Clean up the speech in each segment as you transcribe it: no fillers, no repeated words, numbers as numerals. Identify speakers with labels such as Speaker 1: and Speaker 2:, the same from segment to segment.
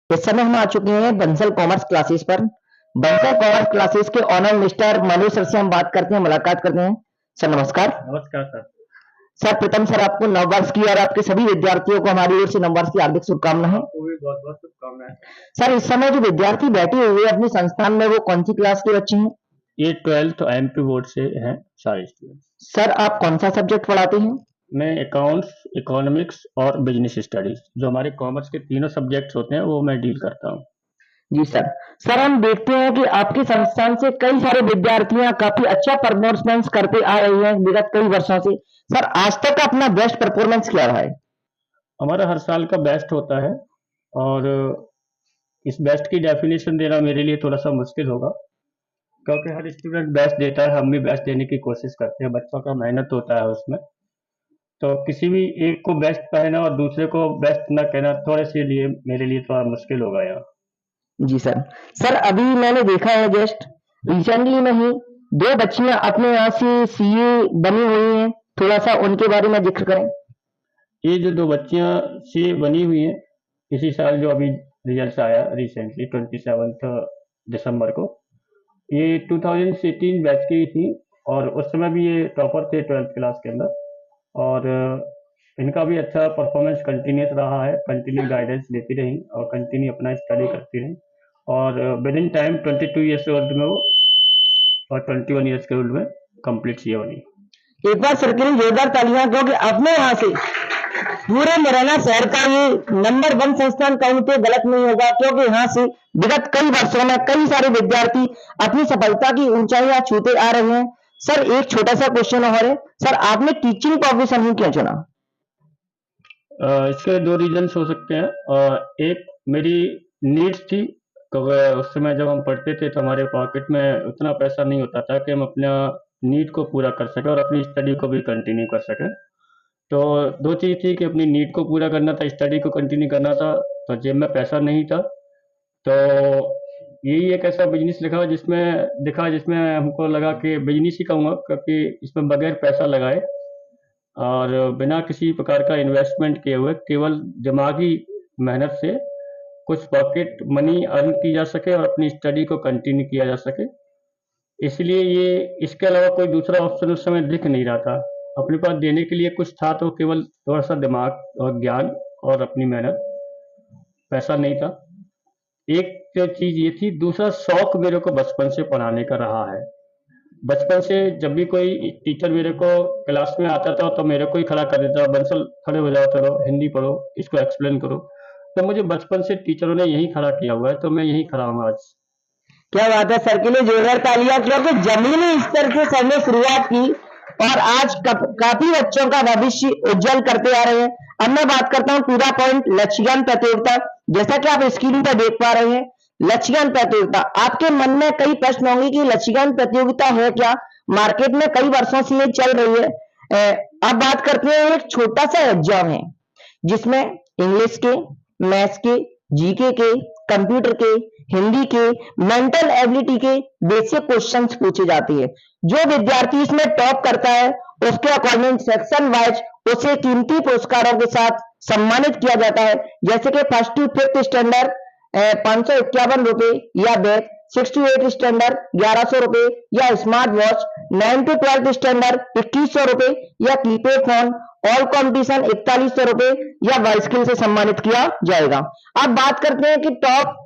Speaker 1: इस समय हम आ चुके हैं बंसल कॉमर्स क्लासेस पर। बंसल कॉमर्स क्लासेस के ऑनर मिस्टर मनोज सर से हम बात करते हैं, मुलाकात करते हैं। सर नमस्कार।
Speaker 2: नमस्कार सर।
Speaker 1: सर प्रथम सर आपको नववर्ष की और आपके सभी विद्यार्थियों को हमारी ओर से नववर्ष की हार्दिक शुभकामनाएं।
Speaker 2: आपको भी बहुत बहुत शुभकामनाएं।
Speaker 1: सर इस समय जो विद्यार्थी बैठे हुए हैं अपने संस्थान में, वो कौन सी क्लास के बच्चे हैं?
Speaker 2: ये 12th एमपी बोर्ड से हैं सारे स्टूडेंट।
Speaker 1: सर आप कौन सा सब्जेक्ट पढ़ाते हैं?
Speaker 2: मैं अकाउंट्स, इकोनॉमिक्स और बिजनेस स्टडीज, जो हमारे कॉमर्स के तीनों सब्जेक्ट्स होते हैं, वो मैं डील करता हूँ।
Speaker 1: जी सर। सर हम देखते हैं कि आपके संस्थान से कई सारे विद्यार्थियां काफी अच्छा परफॉर्मेंस करते आ रही हैं विगत कई वर्षों से। सर आज तक का अपना बेस्ट परफॉर्मेंस क्या रहा है?
Speaker 2: हमारा हर साल का बेस्ट होता है, और इस बेस्ट की डेफिनेशन देना मेरे लिए थोड़ा सा मुश्किल होगा, क्योंकि हर स्टूडेंट बेस्ट देता है, हम भी बेस्ट देने की कोशिश करते हैं। बच्चों का मेहनत होता है उसमें, तो किसी भी एक को बेस्ट कहना और दूसरे को बेस्ट न कहना थोड़े से लिए मेरे लिए थोड़ा मुश्किल होगा यहाँ।
Speaker 1: जी सर। सर अभी मैंने देखा है जस्ट रिसेंटली में ही दो बच्चियां अपने यहाँ से सीए बनी हुई हैं, थोड़ा सा उनके बारे में जिक्र करें।
Speaker 2: ये जो दो बच्चियां सी बनी हुई हैं, इसी साल जो अभी रिजल्ट आया रिसेंटली 27 दिसंबर को, ये 2018 बैच की थी, और उस समय भी ये टॉपर थे 12th क्लास के अंदर। और इनका भी अच्छा परफॉर्मेंस कंटिन्यूस रहा है, कंटिन्यू गाइडेंस देती रही और कंटिन्यू अपना स्टडी करती रही, और with in time 22 years old में वो और 21 ईयर्स के ओल्ड में कंप्लीट सीए बनी।
Speaker 1: एक बार सर के लिए जोरदार तालियां, क्योंकि अपने यहाँ से पूरे मुरैना शहर का ये नंबर 1 संस्थान कहूं तो गलत नहीं होगा, क्योंकि यहाँ से विगत कई वर्षों में कई सारे विद्यार्थी अपनी सफलता की ऊंचाइयां छूते आ रहे हैं। सर एक छोटा सा क्वेश्चन और है, सर आपने टीचिंग प्रोफेशन ही क्यों चुना?
Speaker 2: इसके दो रीजन्स हो सकते हैं। एक मेरी नीड्स थी, क्योंकि उस समय जब हम पढ़ते थे तो हमारे पॉकेट में उतना पैसा नहीं होता था कि हम अपना नीड को पूरा कर सकें और अपनी स्टडी को भी कंटिन्यू कर सकें। तो दो चीज़ थी कि अपनी नीड को पूरा करना था, स्टडी को कंटिन्यू करना था, तो जेब में पैसा नहीं था। तो यही एक ऐसा बिजनेस जिसमें हमको लगा कि बिजनेस ही कहूँगा, क्योंकि इसमें बगैर पैसा लगाए और बिना किसी प्रकार का इन्वेस्टमेंट किए हुए केवल दिमागी मेहनत से कुछ पॉकेट मनी अर्न की जा सके और अपनी स्टडी को कंटिन्यू किया जा सके। इसलिए ये इसके अलावा कोई दूसरा ऑप्शन उस समय दिख नहीं रहा था। अपने पास देने के लिए कुछ था तो केवल थोड़ा सा दिमाग और ज्ञान और अपनी मेहनत, पैसा नहीं था। एक जो चीज़ ये थी, दूसरा शौक मेरे को बचपन से पढ़ाने का रहा है। बचपन से जब भी कोई टीचर मेरे को क्लास में आता था तो मेरे को ही खड़ा कर देता, बंसल खड़े हो जाओ, चलो हिंदी पढ़ो, इसको एक्सप्लेन करो। तो मुझे बचपन से टीचरों ने यही खड़ा किया हुआ है, तो मैं यही खड़ा हूँ आज।
Speaker 1: क्या बात है, सर के लिए जोरदार तालियां, क्योंकि जमीनी स्तर से सर ने शुरुआत की और आज काफी बच्चों का भविष्य उज्जवल करते आ रहे हैं। अब मैं बात करता हूँ पूरा पॉइंट लक्ष्यज्ञान प्रतियोगिता। जैसा कि आप स्क्रीन पर देख पा रहे हैं, लक्ष्यज्ञान प्रतियोगिता, आपके मन में कई प्रश्न होंगे कि लक्ष्यज्ञान प्रतियोगिता है क्या। मार्केट में कई वर्षों से ये चल रही है। अब बात करते हैं, एक छोटा सा एग्जाम है जिसमें इंग्लिश के, मैथ्स के, जीके के, कंप्यूटर के, हिंदी के, मेंटल एबिलिटी के बेसिक क्वेश्चंस पूछे जाते हैं। जो विद्यार्थी इसमें टॉप करता है उसके अकॉर्डिंग सेक्शन वाइज उसे कीमती पुरस्कारों के साथ सम्मानित किया जाता है। जैसे कि 1st to 5th स्टैंडर्ड 551 रुपए या बैग, 6 to 8 स्टैंडर्ड 1100 रुपए या स्मार्ट वॉच, 9 to 12 स्टैंडर्ड 2100 रुपए या कीपैड फोन, ऑल कॉम्पिटिशन 4100 रुपए या बाइस्किल से सम्मानित किया जाएगा। अब बात करते हैं कि टॉप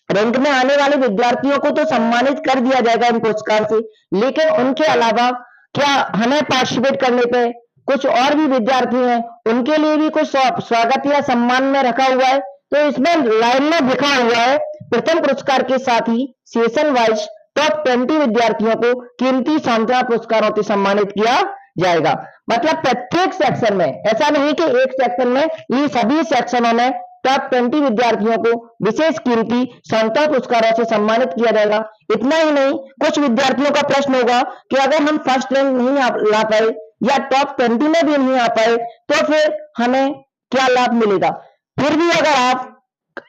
Speaker 1: रैंक में आने वाले विद्यार्थियों को तो सम्मानित कर दिया जाएगा इन पुरस्कार से, लेकिन उनके अलावा क्या हमें पार्टिसिपेट करने पे कुछ और भी विद्यार्थी हैं, उनके लिए भी कुछ स्वागत या सम्मान में रखा हुआ है। तो इसमें लाइन में लिखा हुआ है, प्रथम पुरस्कार के साथ ही सेशन वाइज टॉप 20 विद्यार्थियों को कीमती सांत्वना पुरस्कारों से सम्मानित किया जाएगा। मतलब प्रत्येक सेक्शन में, ऐसा नहीं कि एक सेक्शन में, ये सभी सेक्शनों में टॉप 20 विद्यार्थियों को विशेष कीमती सांत्वना पुरस्कारों से सम्मानित किया जाएगा। इतना ही नहीं, कुछ विद्यार्थियों का प्रश्न होगा कि अगर हम फर्स्ट रैंक नहीं ला पाए या टॉप 20 में भी नहीं आ पाए तो फिर हमें क्या लाभ मिलेगा। फिर भी अगर आप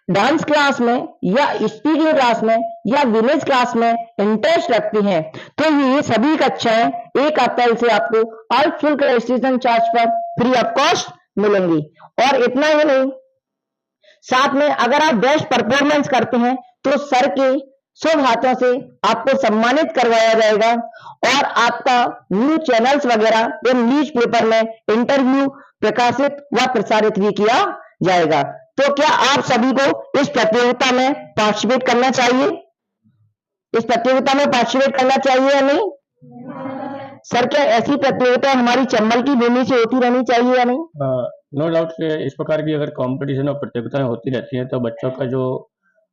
Speaker 1: डांस क्लास में या स्पीकिंग क्लास में या विलेज क्लास में इंटरेस्ट रखती हैं तो ये सभी कक्षाएं 1 अप्रैल से आपको अल्प शुल्क रजिस्ट्रेशन चार्ज पर फ्री ऑफ कॉस्ट मिलेंगी। और इतना ही नहीं, साथ में अगर आप बेस्ट परफॉर्मेंस करते हैं तो सर के शुभ हाथों से आपको सम्मानित करवाया जाएगा और आपका न्यूज चैनल्स वगैरह या न्यूज पेपर में इंटरव्यू प्रकाशित व प्रसारित भी किया जाएगा। तो क्या आप सभी को इस प्रतियोगिता में पार्टिसिपेट करना चाहिए? इस प्रतियोगिता में पार्टिसिपेट करना चाहिए या नहीं? सर, क्या ऐसी प्रतियोगिता हमारी चंबल की भूमि से होती रहनी चाहिए या नहीं?
Speaker 2: नो डाउट से इस प्रकार की अगर कंपटीशन और प्रतियोगिताएं होती रहती हैं तो बच्चों का जो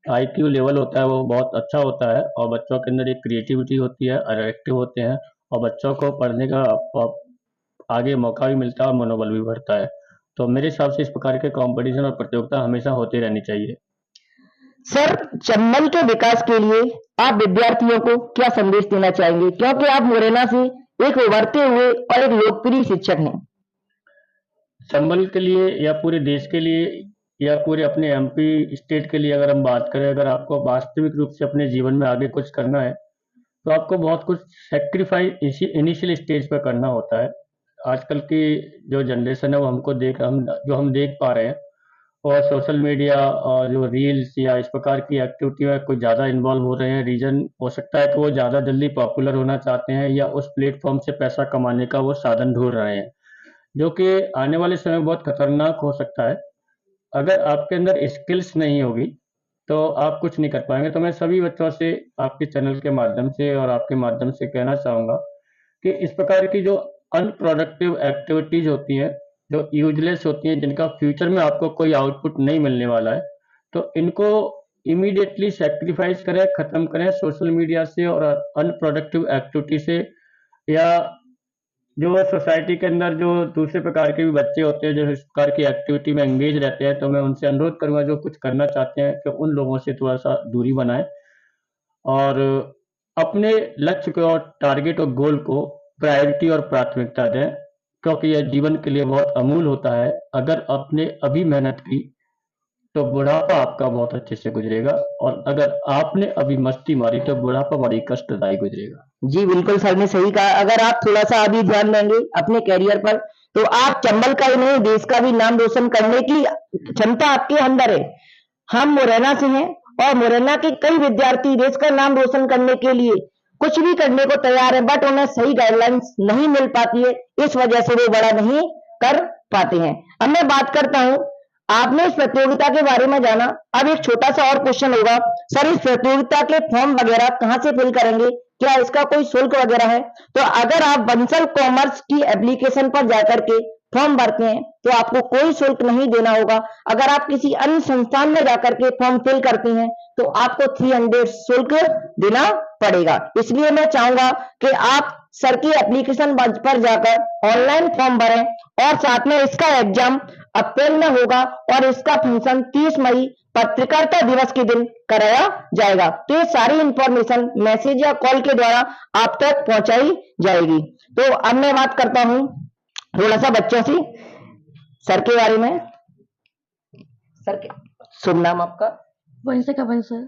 Speaker 2: IQ लेवल होता है वो बहुत अच्छा होता है और बच्चों के अंदर एक क्रिएटिविटी होती है, अट्रैक्टिव होते हैं और बच्चों को पढ़ने का आगे मौका भी मिलता है और मनोबल भी बढ़ता है। तो मेरे हिसाब से इस प्रकार के कंपटीशन और प्रतियोगिता हमेशा होती रहनी चाहिए।
Speaker 1: सर, चंबल के विकास के लिए आप विद्यार्थियों को क्या संदेश देना चाहेंगे, क्योंकि आप मुरैना से एक उभरते हुए और एक लोकप्रिय शिक्षक हैं?
Speaker 2: चंबल के लिए या पूरे देश के लिए या पूरे अपने MP स्टेट के लिए अगर हम बात करें, अगर आपको वास्तविक रूप से अपने जीवन में आगे कुछ करना है तो आपको बहुत कुछ सेक्रीफाइस इनिशियल स्टेज पर करना होता है। आजकल की जो जनरेशन है वो हम देख पा रहे हैं और सोशल मीडिया और जो रील्स या इस प्रकार की एक्टिविटी में कुछ ज़्यादा इन्वॉल्व हो रहे हैं। रीजन हो सकता है कि वो ज़्यादा जल्दी पॉपुलर होना चाहते हैं या उस प्लेटफॉर्म से पैसा कमाने का वो साधन ढूंढ रहे हैं, जो कि आने वाले समय में बहुत खतरनाक हो सकता है। अगर आपके अंदर स्किल्स नहीं होगी तो आप कुछ नहीं कर पाएंगे। तो मैं सभी बच्चों से आपके चैनल के माध्यम से और आपके माध्यम से कहना चाहूँगा कि इस प्रकार की जो अनप्रोडक्टिव एक्टिविटीज होती हैं, जो यूजलेस होती हैं, जिनका फ्यूचर में आपको कोई आउटपुट नहीं मिलने वाला है, तो इनको इमीडिएटली सेक्रीफाइस करें, ख़त्म करें सोशल मीडिया से और अनप्रोडक्टिव एक्टिविटी से। या जो सोसाइटी के अंदर जो दूसरे प्रकार के भी बच्चे होते हैं जो इस प्रकार की एक्टिविटी में एंगेज रहते हैं, तो मैं उनसे अनुरोध करूंगा जो कुछ करना चाहते हैं कि उन लोगों से थोड़ा सा दूरी बनाएं और अपने लक्ष्य को और टारगेट और गोल को प्रायोरिटी और प्राथमिकता दें, क्योंकि यह जीवन के लिए बहुत अमूल होता है। अगर आपने अभी मेहनत की तो बुढ़ापा आपका बहुत अच्छे से गुजरेगा और अगर आपने अभी मस्ती मारी तो बुढ़ापा बड़ी कष्टदायी गुजरेगा।
Speaker 1: जी बिल्कुल, सर ने सही कहा। अगर आप थोड़ा सा अभी ध्यान देंगे अपने कैरियर पर तो आप चंबल का ही नहीं देश का भी नाम रोशन करने की क्षमता आपके अंदर है। हम मुरैना से हैं और मुरैना के कई विद्यार्थी देश का नाम रोशन करने के लिए कुछ भी करने को तैयार है, बट उन्हें सही गाइडलाइंस नहीं मिल पाती है, इस वजह से वो बड़ा नहीं कर पाते हैं। अब मैं बात करता हूं, आपने इस प्रतियोगिता के बारे में जाना, अब एक छोटा सा और क्वेश्चन होगा, सर इस प्रतियोगिता के फॉर्म वगैरह कहां से फिल करेंगे, क्या इसका कोई शुल्क वगैरह है? तो अगर आप बंसल कॉमर्स की एप्लीकेशन पर जाकर के फॉर्म भरते हैं तो आपको कोई शुल्क नहीं देना होगा। अगर आप किसी अन्य संस्थान में जाकर के फॉर्म फिल करते हैं तो आपको 300 शुल्क देना पड़ेगा। इसलिए मैं चाहूंगा कि आप सर की एप्लीकेशन पर जाकर ऑनलाइन फॉर्म भरें और साथ में इसका एग्जाम अप्रैल में होगा और इसका फंक्शन 30 मई पत्रकारिता दिवस के दिन कराया जाएगा। तो ये सारी इंफॉर्मेशन मैसेज या कॉल के द्वारा आप तक पहुंचाई जाएगी। तो अब मैं बात करता हूं थोड़ा सा बच्चों से सर के बारे में। सर के शुभ नाम आपका?
Speaker 3: वंशिका बंसल।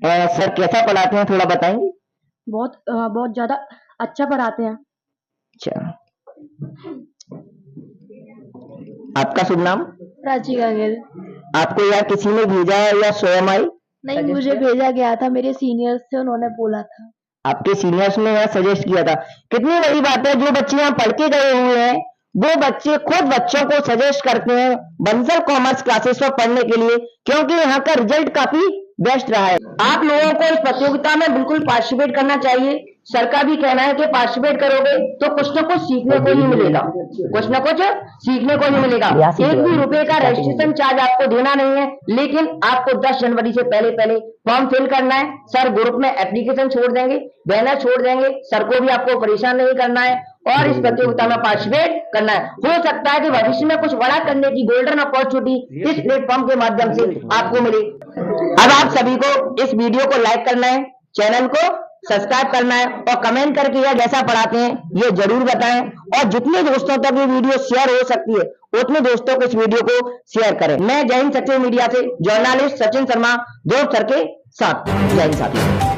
Speaker 1: सर कैसा पढ़ाते हैं थोड़ा बताएंगे?
Speaker 3: बहुत ज्यादा अच्छा पढ़ाते हैं।
Speaker 1: अच्छा, आपका शुभ नाम?
Speaker 3: प्राची गांगेल।
Speaker 1: आपको या किसी ने भेजा है या स्वयं आई?
Speaker 3: नहीं, मुझे भेजा गया था, मेरे सीनियर्स से, उन्होंने बोला था।
Speaker 1: आपके सीनियर्स ने यहाँ सजेस्ट किया था। कितनी बड़ी बात है, जो बच्चे यहाँ पढ़ के गए हुए हैं वो बच्चे खुद बच्चों को सजेस्ट करते हैं बंसल कॉमर्स क्लासेस पर पढ़ने के लिए, क्योंकि यहाँ का रिजल्ट काफी बेस्ट रहा है। आप लोगों को इस प्रतियोगिता में बिल्कुल पार्टिसिपेट करना चाहिए। सर का भी कहना है कि पार्टिसिपेट करोगे तो कुछ न कुछ सीखने को ही मिलेगा, कुछ न कुछ सीखने को ही मिलेगा। 1 भी रुपए का रजिस्ट्रेशन चार्ज आपको देना नहीं है, लेकिन आपको 10 जनवरी से पहले फॉर्म फिल करना है। सर ग्रुप में एप्लीकेशन छोड़ देंगे, बैनर छोड़ देंगे, सर को भी आपको परेशान नहीं करना है और इस प्रतियोगिता में पार्टिसिपेट करना है। हो सकता है कि भविष्य में कुछ बड़ा करने की गोल्डन अपॉर्चुनिटी इस प्लेटफॉर्म के माध्यम से आपको मिले। अब आप सभी को इस वीडियो को लाइक करना है, चैनल को सब्सक्राइब करना है और कमेंट करके यह कैसा पढ़ाते हैं ये जरूर बताएं। और जितने दोस्तों तक ये वीडियो शेयर हो सकती है उतने दोस्तों को इस वीडियो को शेयर करें। मैं जय हिंद सक्सेस मीडिया से जर्नलिस्ट सचिन शर्मा, दोस्त सर के साथ। जय हिंद साथियों।